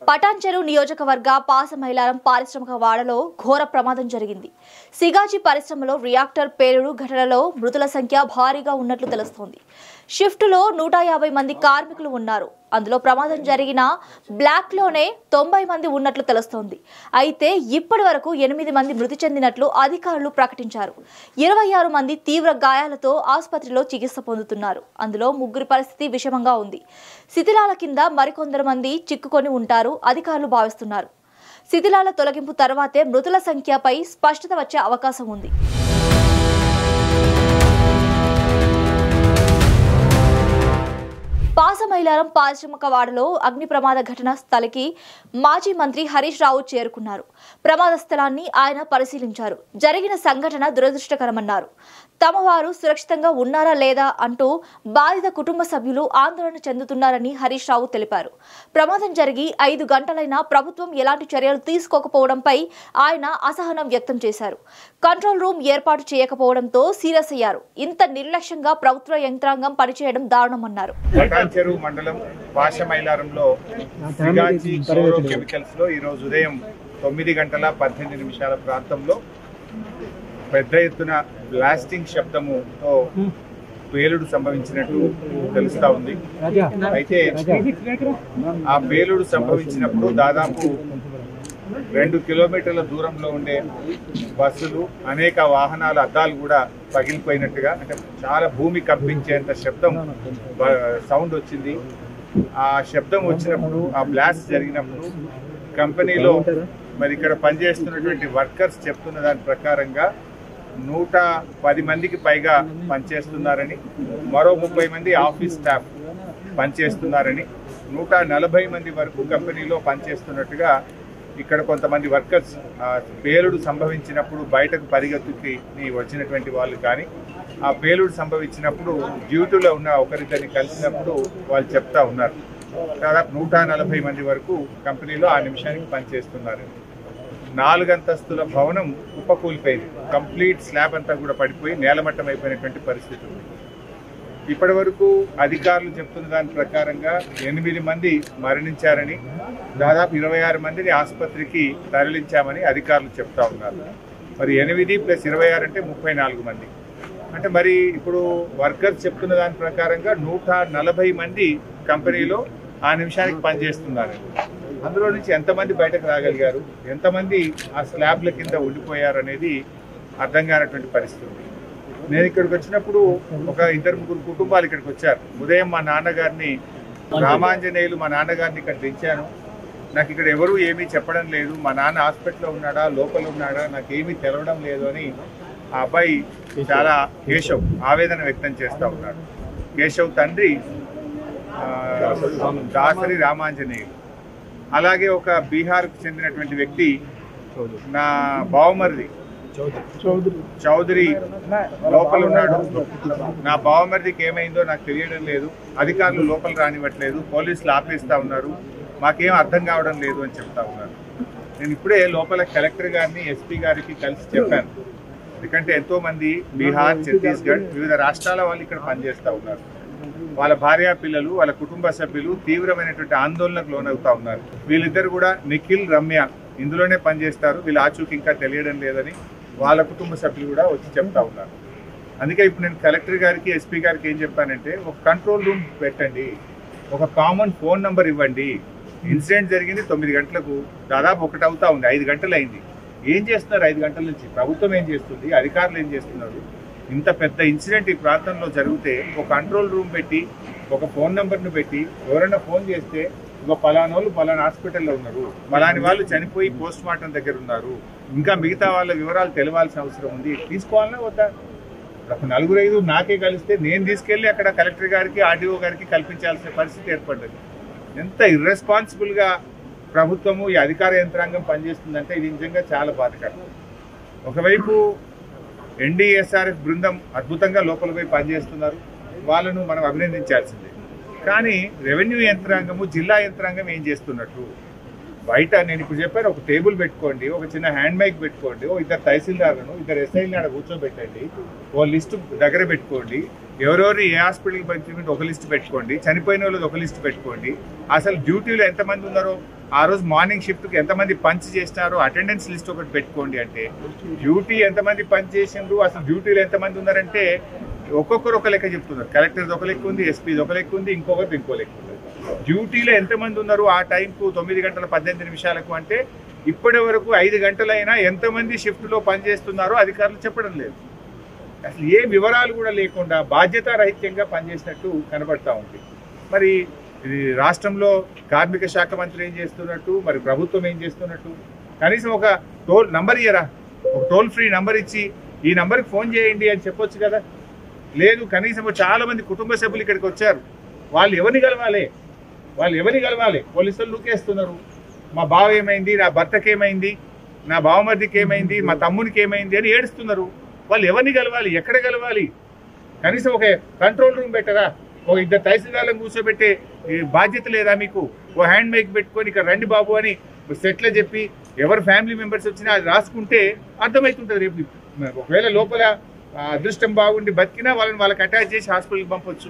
పటాన్చెరు నియోజకవర్గ పాసమైలారం పారిశ్రామిక వాడలో ఘోర ప్రమాదం జరిగింది. సిగాజీ పరిశ్రమలో రియాక్టర్ పేలుడు ఘటనలో మృతుల సంఖ్య భారీగా ఉన్నట్లు తెలుస్తోంది. షిఫ్టులో 150 మంది కార్మికులు ఉన్నారు. అందులో ప్రమాదం జరిగిన బ్లాక్లోనే 90 మంది ఉన్నట్లు తెలుస్తోంది. అయితే ఇప్పటి వరకు 8 మంది మృతి చెందినట్లు అధికారులు ప్రకటించారు. 26 మంది తీవ్ర గాయాలతో ఆసుపత్రిలో చికిత్స పొందుతున్నారు. అందులో 3 పరిస్థితి విషమంగా ఉంది. శిథిలాల కింద మరికొందరు మంది చిక్కుకొని ఉంటారు అధికారులు భావిస్తున్నారు. శిథిలాల తొలగింపు తర్వాతే మృతుల సంఖ్యపై స్పష్టత వచ్చే అవకాశం ఉంది. పాసమైలారం పారిశ్రామిక వాడలో అగ్ని ప్రమాద ఘటన స్థలికి మాజీ మంత్రి హరీష్ రావు చేరుకున్నారు. ప్రమాద స్థలాన్ని ఆయన పరిశీలించారు. జరిగిన సంఘటన దురదృష్టకరమన్నారు. తమ వారు సురక్షితంగా ఉన్నారా లేదా అంటూ బాధిత కుటుంబ సభ్యులు ఆందోళన చెందుతున్నారని హరీష్ రావు తెలిపారు. ప్రమాదం జరిగి 5 గంటలైనా ప్రభుత్వం ఎలాంటి చర్యలు తీసుకోకపోవడంపై ఆయన అసహనం వ్యక్తం చేశారు. కంట్రోల్ రూమ్ ఏర్పాటు చేయకపోవడంతో సీరియస్ అయ్యారు. ఇంత నిర్లక్ష్యంగా ప్రభుత్వ యంత్రాంగం పనిచేయడం దారుణమన్నారు. పటాన్చెరు మండలం పాసమైలారంలో సిగాజీ కెమికల్స్ లో ఈ రోజు ఉదయం 9:18 ప్రాంతంలో పెద్ద ఎత్తున బ్లాస్టింగ్ శబ్దముతో పేలుడు సంభవించినట్టు తెలుస్తా ఉంది. అయితే ఆ పేలుడు సంభవించినప్పుడు దాదాపు 2 కిలోమీటర్ల దూరంలో ఉండే బస్సులు, అనేక వాహనాల అద్దాలు కూడా పగిలిపోయినట్టుగా, అంటే చాలా భూమి కంపించేంత శబ్దం సౌండ్ వచ్చింది. ఆ శబ్దం వచ్చినప్పుడు, ఆ బ్లాస్ట్ జరిగినప్పుడు కంపెనీలో మరి ఇక్కడ పనిచేస్తున్నటువంటి వర్కర్స్ చెప్తున్న దాని ప్రకారంగా 110 మందికి పైగా పనిచేస్తున్నారని, మరో 30 మంది ఆఫీస్ స్టాఫ్ పనిచేస్తున్నారని, 140 మంది వరకు కంపెనీలో పనిచేస్తున్నట్టుగా ఇక్కడ కొంతమంది వర్కర్స్ పేలుడు సంభవించినప్పుడు బయటకు పరిగెత్తుకి వచ్చినటువంటి వాళ్ళు కానీ, ఆ పేలుడు సంభవించినప్పుడు డ్యూటీలో ఉన్న ఒకరిద్దరిని కలిసినప్పుడు వాళ్ళు చెప్తా ఉన్నారు. దాదాపు 140 మంది వరకు కంపెనీలో ఆ నిమిషానికి పనిచేస్తున్నారు. 4 అంతస్తుల భవనం కుప్పకూలిపోయింది. కంప్లీట్ స్లాబ్ అంతా కూడా పడిపోయి నేలమట్టం అయిపోయినటువంటి పరిస్థితి ఉంది. ఇప్పటి వరకు అధికారులు చెప్తున్న దాని ప్రకారంగా 8 మంది మరణించారని, దాదాపు 26 మందిని ఆసుపత్రికి తరలించామని అధికారులు చెప్తా ఉన్నారు. మరి 8 + 26 అంటే 34 మంది. అంటే మరి ఇప్పుడు వర్కర్స్ చెప్తున్న దాని ప్రకారంగా 140 మంది కంపెనీలో ఆ నిమిషానికి పనిచేస్తున్నారు. అందులో నుంచి ఎంతమంది బయటకు రాగలిగారు, ఎంతమంది ఆ స్లాబ్ల కింద ఉండిపోయారు అనేది అర్థం కానటువంటి పరిస్థితి. నేను ఇక్కడికి వచ్చినప్పుడు ఒక 2-3 కుటుంబాలు ఇక్కడికి వచ్చారు. ఉదయం మా నాన్నగారిని, రామాంజనేయులు మా నాన్నగారిని ఇక్కడ దించాను. నాకు ఇక్కడ ఎవరు ఏమీ చెప్పడం లేదు, మా నాన్న హాస్పిటల్లో ఉన్నాడా లోపల ఉన్నాడా నాకేమీ తెలవడం లేదు అని ఆ అబ్బాయి చాలా కేశవ్ ఆవేదన వ్యక్తం చేస్తూ ఉన్నాడు. కేశవ్ తండ్రి దాసరి రామాంజనేయులు. అలాగే ఒక బీహార్కు చెందినటువంటి వ్యక్తి నా బావమరిది చౌదరి లోపల ఉన్నాడు. నా బావమరిదికి ఏమైందో నాకు తెలియడం లేదు, అధికారులు లోపల రానివ్వట్లేదు, పోలీసులు ఆపేస్తా ఉన్నారు, మాకేం అర్థం కావడం లేదు అని చెప్తా ఉన్నారు. నేను ఇప్పుడే లోపల కలెక్టర్ గారిని, ఎస్పీ గారికి కలిసి చెప్పాను. ఎందుకంటే ఎంతోమంది బీహార్, ఛత్తీస్గఢ్ వివిధ రాష్ట్రాల వాళ్ళు ఇక్కడ పనిచేస్తూ ఉన్నారు. వాళ్ళ భార్య పిల్లలు, వాళ్ళ కుటుంబ సభ్యులు తీవ్రమైనటువంటి ఆందోళనకు లోనవుతా ఉన్నారు. వీళ్ళిద్దరు కూడా నిఖిల్, రమ్య ఇందులోనే పనిచేస్తారు, వీళ్ళ ఆచూకీ ఇంకా తెలియడం లేదని వాళ్ళ కుటుంబ సభ్యులు కూడా వచ్చి చెప్తా ఉన్నారు. అందుకే ఇప్పుడు నేను కలెక్టర్ గారికి, ఎస్పీ గారికి ఏం చెప్పానంటే, ఒక కంట్రోల్ రూమ్ పెట్టండి, ఒక కామన్ ఫోన్ నెంబర్ ఇవ్వండి. ఇన్సిడెంట్ జరిగింది 9 గంటలకు, దాదాపు 1 అవుతా ఉంది, 5 గంటలు అయింది. ఏం చేస్తున్నారు 5 గంటల నుంచి? ప్రభుత్వం ఏం చేస్తుంది, అధికారులు ఏం చేస్తున్నారు? ఇంత పెద్ద ఇన్సిడెంట్ ఈ ప్రాంతంలో జరిగితే ఒక కంట్రోల్ రూమ్ పెట్టి, ఒక ఫోన్ నెంబర్ను పెట్టి, ఎవరైనా ఫోన్ చేస్తే ఇంకో పలానా వాళ్ళు పలానా హాస్పిటల్లో ఉన్నారు, పలాని వాళ్ళు చనిపోయి పోస్ట్ మార్టం దగ్గర ఉన్నారు, ఇంకా మిగతా వాళ్ళ వివరాలు తెలవాల్సిన అవసరం ఉంది, తీసుకోవాలన్నా వద్దా? ఒక 4-5 నాకే కలిస్తే నేను తీసుకెళ్ళి అక్కడ కలెక్టర్ గారికి, ఆర్డీఓ గారికి కల్పించాల్సిన పరిస్థితి ఏర్పడ్డది. ఎంత ఇర్రెస్పాన్సిబుల్గా ప్రభుత్వము, ఈ అధికార యంత్రాంగం పనిచేస్తుందంటే ఇది నిజంగా చాలా బాధకరం. ఒకవైపు ఎన్డీఎస్ఆర్ఎఫ్ బృందం అద్భుతంగా లోపల పోయి పనిచేస్తున్నారు, వాళ్ళను మనం అభినందించాల్సిందే. కానీ రెవెన్యూ యంత్రాంగము, జిల్లా యంత్రాంగం ఏం చేస్తున్నట్టు? బయట నేను ఇప్పుడు చెప్పాను, ఒక టేబుల్ పెట్టుకోండి, ఒక చిన్న హ్యాండ్ మైక్ పెట్టుకోండి, ఓ 2 తహసీల్దార్లను, 2 ఎస్ఐలను అక్కడ కూర్చోబెట్టండి, ఓ లిస్టు దగ్గర పెట్టుకోండి, ఎవరెవరు ఏ హాస్పిటల్కి పంపించి ఒక లిస్ట్ పెట్టుకోండి, చనిపోయిన వాళ్ళది ఒక లిస్ట్ పెట్టుకోండి, అసలు డ్యూటీలో ఎంతమంది ఉన్నారో ఆ రోజు మార్నింగ్ షిఫ్ట్కి ఎంతమంది పంచ్ చేసినారో అటెండెన్స్ లిస్ట్ ఒకటి పెట్టుకోండి అంటే, డ్యూటీ ఎంతమంది పంచ్ చేసిండ్రు, అసలు డ్యూటీలో ఎంతమంది ఉన్నారంటే ఒక్కొక్కరు ఒక లెక్క చెప్తున్నారు. కలెక్టర్ది ఒక లెక్క ఉంది, ఎస్పీది ఒక లెక్క ఉంది, ఇంకొకరిది ఇంకో లెక్క ఉంది. డ్యూటీలో ఎంతమంది ఉన్నారు ఆ టైంకు 9 గంటల 18 నిమిషాలకు అంటే ఇప్పటి వరకు 5 గంటలైనా ఎంతమంది షిఫ్ట్లో పనిచేస్తున్నారో అధికారులు చెప్పడం లేదు. అసలు ఏ వివరాలు కూడా లేకుండా బాధ్యతారహిత్యంగా పనిచేసినట్టు కనబడతా ఉంది. మరి ఇది రాష్ట్రంలో కార్మిక శాఖ మంత్రి ఏం చేస్తున్నట్టు, మరి ప్రభుత్వం ఏం చేస్తున్నట్టు? కనీసం ఒక టోల్ నంబర్ ఇయ్యరా, ఒక టోల్ ఫ్రీ నంబర్ ఇచ్చి ఈ నంబర్కి ఫోన్ చేయండి అని చెప్పొచ్చు కదా. లేదు, కనీసం చాలా మంది కుటుంబ సభ్యులు ఇక్కడికి వచ్చారు, వాళ్ళు ఎవరిని కలవాలి? పోలీసులు లూకేస్తున్నారు. మా బావ ఏమైంది, నా భర్తకి ఏమైంది, నా బావమర్దికి ఏమైంది, మా తమ్మునికి ఏమైంది అని ఏడుస్తున్నారు. వాళ్ళు ఎవరిని కలవాలి, ఎక్కడ కలవాలి? కనీసం ఒక కంట్రోల్ రూమ్ పెట్టరా, ఒక 2 తహసీల్దార్లను కూర్చోబెట్టే బాధ్యత లేదా మీకు? ఓ హ్యాండ్ మైక్ పెట్టుకొని ఇక్కడ రండి బాబు అని సెట్లో చెప్పి ఎవరు ఫ్యామిలీ మెంబర్స్ వచ్చినా అది రాసుకుంటే అర్థమవుతుంటుంది. రేపు ఒకవేళ లోపల అదృష్టం బాగుండి బతికినా వాళ్ళకి అటాచ్ చేసి హాస్పిటల్కి పంపొచ్చు.